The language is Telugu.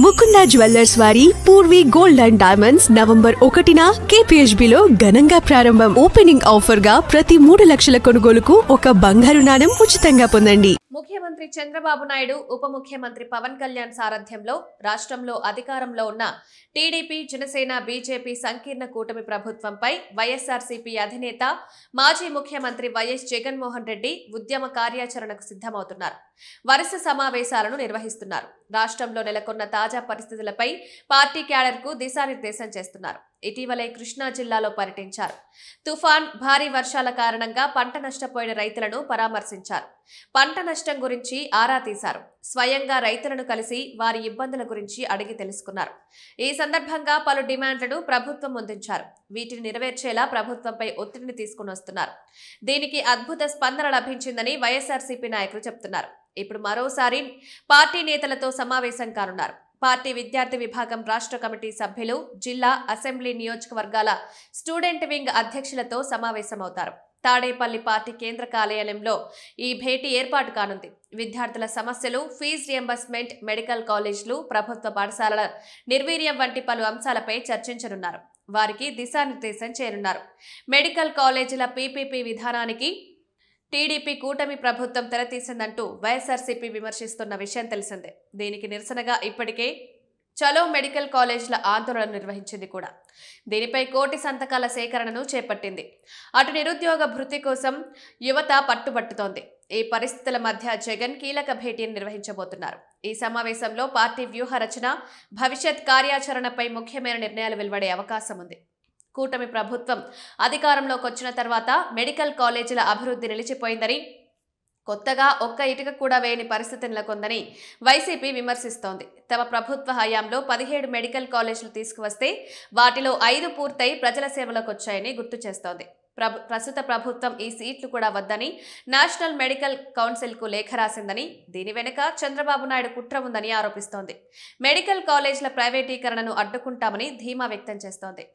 ముకుంద జ్యువెల్లర్స్ వారి Poorvi gold and diamonds November 1న KPHB లో ఘనంగా ప్రారంభం. ఓపెనింగ్ ఆఫర్ గా ప్రతి 3 లక్షల కొనుగోలుకు ఒక బంగారు నాణెం ఉచితంగా పొందండి. ముఖ్యమంత్రి చంద్రబాబు నాయుడు, ఉప ముఖ్యమంత్రి పవన్ కళ్యాణ్ సారథ్యంలో రాష్ట్రంలో అధికారంలో ఉన్న టీడీపీ, జనసేన, బీజేపీ సంకీర్ణ కూటమి ప్రభుత్వంపై వైఎస్ఆర్సీపీ అధినేత మాజీ ముఖ్యమంత్రి వైఎస్ జగన్మోహన్ రెడ్డి ఉద్యమ కార్యాచరణకు సిద్ధమవుతున్నారు. వరుస సమావేశాలను నిర్వహిస్తున్నారు. రాష్ట్రంలో నెలకొన్న తాజా పరిస్థితులపై పార్టీ క్యాడర్కు దిశానిర్దేశం చేస్తున్నారు. ఇటీవలే కృష్ణా జిల్లాలో పర్యటించారు. తుఫాన్, భారీ వర్షాల కారణంగా పంట నష్టపోయిన రైతులను పరామర్శించారు. పంట నష్టం గురించి ఆరా తీశారు. స్వయంగా రైతులను కలిసి వారి ఇబ్బందుల గురించి అడిగి తెలుసుకున్నారు. ఈ సందర్భంగా పలు డిమాండ్లను ప్రభుత్వం ముందుంచారు. వీటిని నెరవేర్చేలా ప్రభుత్వంపై ఒత్తిడిని తీసుకుని వస్తున్నారు. దీనికి అద్భుత స్పందన లభించిందని వైఎస్ఆర్సీపీ నాయకులు చెబుతున్నారు. ఇప్పుడు మరోసారి పార్టీ నేతలతో సమావేశం కానున్నారు. పార్టీ విద్యార్థి విభాగం రాష్ట్ర కమిటీ సభ్యులు, జిల్లా, అసెంబ్లీ నియోజకవర్గాల స్టూడెంట్ వింగ్ అధ్యక్షులతో సమావేశమవుతారు. తాడేపల్లి పార్టీ కేంద్ర కార్యాలయంలో ఈ భేటీ ఏర్పాటు కానుంది. విద్యార్థుల సమస్యలు, ఫీజు రియంబర్స్మెంట్, మెడికల్ కాలేజీలు, ప్రభుత్వ పాఠశాలల నిర్వీర్యం వంటి పలు అంశాలపై చర్చించనున్నారు. వారికి దిశానిర్దేశం చేయనున్నారు. మెడికల్ కాలేజీల PPP విధానానికి టీడీపీ కూటమి ప్రభుత్వం తెరతీసిందంటూ వైఎస్ఆర్సీపీ విమర్శిస్తున్న విషయం తెలిసిందే. దీనికి నిరసనగా ఇప్పటికే చలో మెడికల్ కాలేజీల ఆందోళన నిర్వహించింది కూడా. దీనిపై కోటి సంతకాల సేకరణను చేపట్టింది. అటు నిరుద్యోగ భృతి కోసం యువత పట్టుబట్టుతోంది. ఈ పరిస్థితుల మధ్య జగన్ కీలక భేటీని నిర్వహించబోతున్నారు. ఈ సమావేశంలో పార్టీ వ్యూహ రచన, భవిష్యత్ కార్యాచరణపై ముఖ్యమైన నిర్ణయాలు వెలువడే అవకాశం ఉంది. కూటమి ప్రభుత్వం అధికారంలోకి వచ్చిన తర్వాత మెడికల్ కాలేజీల అభివృద్ధి నిలిచిపోయిందని, కొత్తగా ఒక్క ఇటుక కూడా వేయని పరిస్థితి నెలకొందని వైసీపీ విమర్శిస్తోంది. తమ ప్రభుత్వ హయాంలో 17 మెడికల్ కాలేజీలు తీసుకువస్తే వాటిలో 5 పూర్తయి ప్రజల సేవలోకి వచ్చాయని గుర్తు చేస్తోంది. ప్రస్తుత ప్రభుత్వం ఈ సీట్లు కూడా వద్దని నేషనల్ మెడికల్ కౌన్సిల్కు లేఖ రాసిందని, దీని వెనుక చంద్రబాబు నాయుడు కుట్ర ఉందని ఆరోపిస్తోంది. మెడికల్ కాలేజీల ప్రైవేటీకరణను అడ్డుకుంటామని ధీమా వ్యక్తం చేస్తోంది.